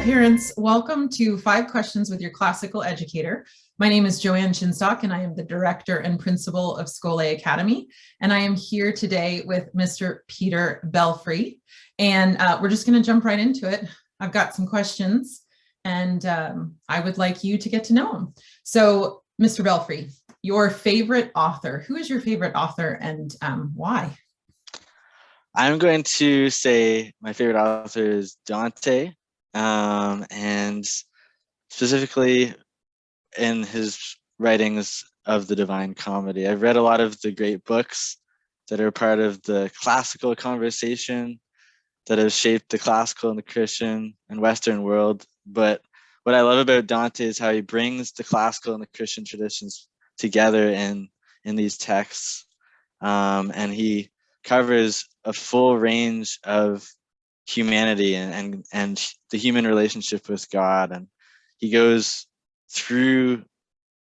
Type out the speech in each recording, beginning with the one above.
parents, welcome to 5 Questions with Your Classical Educator. My name is Joanne Chinstock, and I am the Director and Principal of Scholé Academy. And I am here today with Mr. Peter Belfry. And we're just going to jump right into it. I've got some questions, and I would like you to get to know them. So, Mr. Belfry, your favorite author. Who is your favorite author, and why? I'm going to say my favorite author is Dante. And specifically in his writings of the Divine Comedy. I've read a lot of the great books that are part of the classical conversation that have shaped the classical and the Christian and Western world. But what I love about Dante is how he brings the classical and the Christian traditions together in these texts. And he covers a full range of humanity and the human relationship with God, and he goes through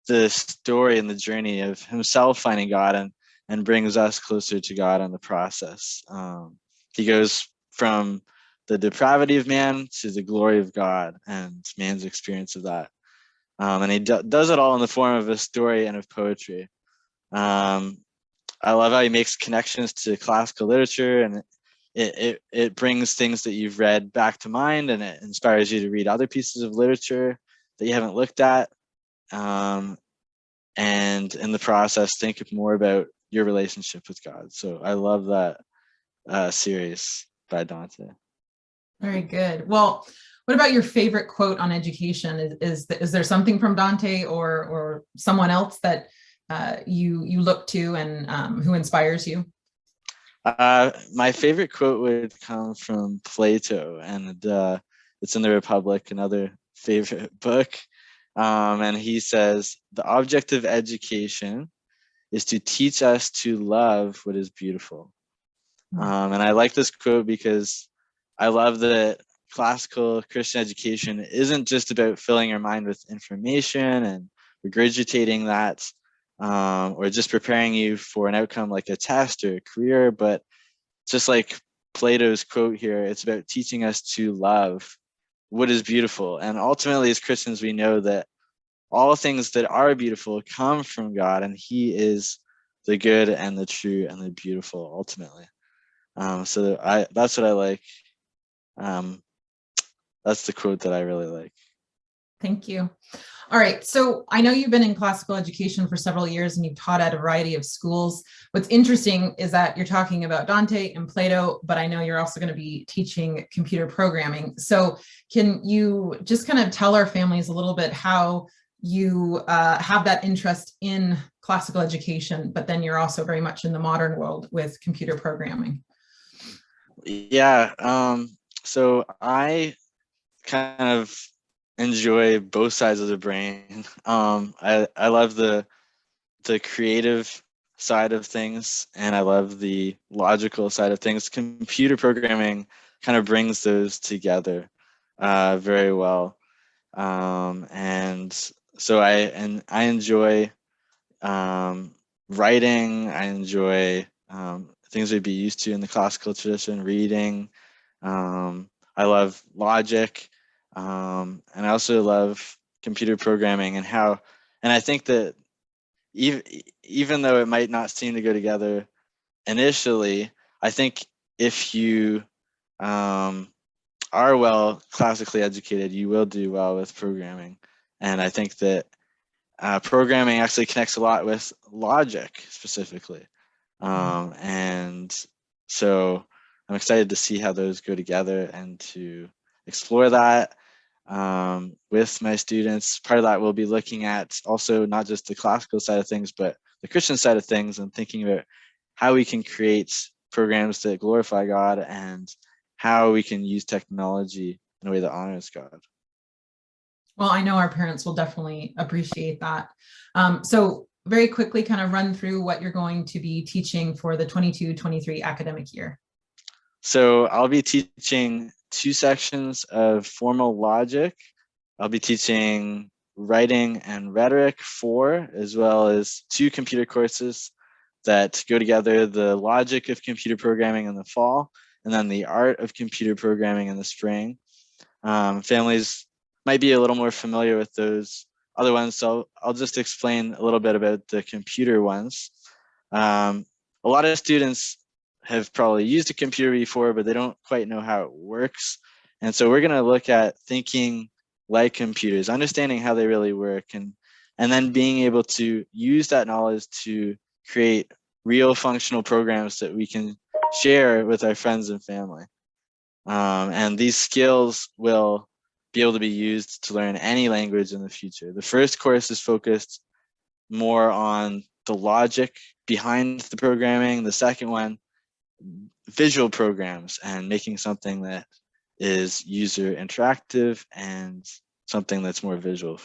the story and the journey of himself finding God and brings us closer to God in the process. He goes from the depravity of man to the glory of God and man's experience of that, and he does it all in the form of a story and of poetry. I love how he makes connections to classical literature, and it brings things that you've read back to mind, and it inspires you to read other pieces of literature that you haven't looked at. And in the process, think more about your relationship with God. So I love that series by Dante. Very good. Well, what about your favorite quote on education? Is there something from Dante or someone else that you look to and who inspires you? My favorite quote would come from Plato, and it's in the Republic, another favorite book. And he says, "The object of education is to teach us to love what is beautiful." And I like this quote because I love that classical Christian education isn't just about filling your mind with information and regurgitating that, or just preparing you for an outcome like a test or a career, but just like Plato's quote here, it's about teaching us to love what is beautiful. And ultimately, as Christians, we know that all things that are beautiful come from God, and he is the good and the true and the beautiful ultimately. So that's what I like. That's the quote that I really like. Thank you. All right. So I know you've been in classical education for several years and you've taught at a variety of schools. What's interesting is that you're talking about Dante and Plato, but I know you're also going to be teaching computer programming. So can you just kind of tell our families a little bit how you have that interest in classical education, but then you're also very much in the modern world with computer programming? Yeah. So I kind of enjoy both sides of the brain. I love the creative side of things, and I love the logical side of things. Computer programming kind of brings those together very well, and so I enjoy writing. I enjoy things we'd be used to in the classical tradition, reading. I love logic. And I also love computer programming and I think that even though it might not seem to go together initially, I think if you are well classically educated, you will do well with programming. And I think that programming actually connects a lot with logic specifically. And so I'm excited to see how those go together and to explore that with my students. Part of that we'll be looking at also not just the classical side of things, but the Christian side of things, and thinking about how we can create programs that glorify God and how we can use technology in a way that honors God. Well, I know our parents will definitely appreciate that. So very quickly, kind of run through what you're going to be teaching for the 22-23 academic year. So I'll be teaching 2 sections of formal logic. I'll be teaching writing and rhetoric 4, as well as 2 computer courses that go together: the logic of computer programming in the fall, and then the art of computer programming in the spring. Families might be a little more familiar with those other ones, so I'll just explain a little bit about the computer ones. A lot of students have probably used a computer before, but they don't quite know how it works. And so we're going to look at thinking like computers, understanding how they really work, and then being able to use that knowledge to create real functional programs that we can share with our friends and family. And these skills will be able to be used to learn any language in the future. The first course is focused more on the logic behind the programming. The second one, visual programs and making something that is user interactive and something that's more visual.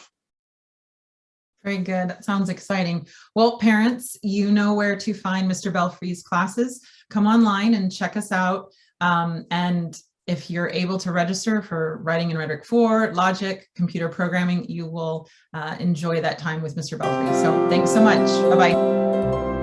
Very good. That sounds exciting. Well, parents, you know where to find Mr. Belfry's classes. Come online and check us out. And if you're able to register for Writing and Rhetoric 4, Logic, Computer Programming, you will enjoy that time with Mr. Belfry. So thanks so much. Bye-bye.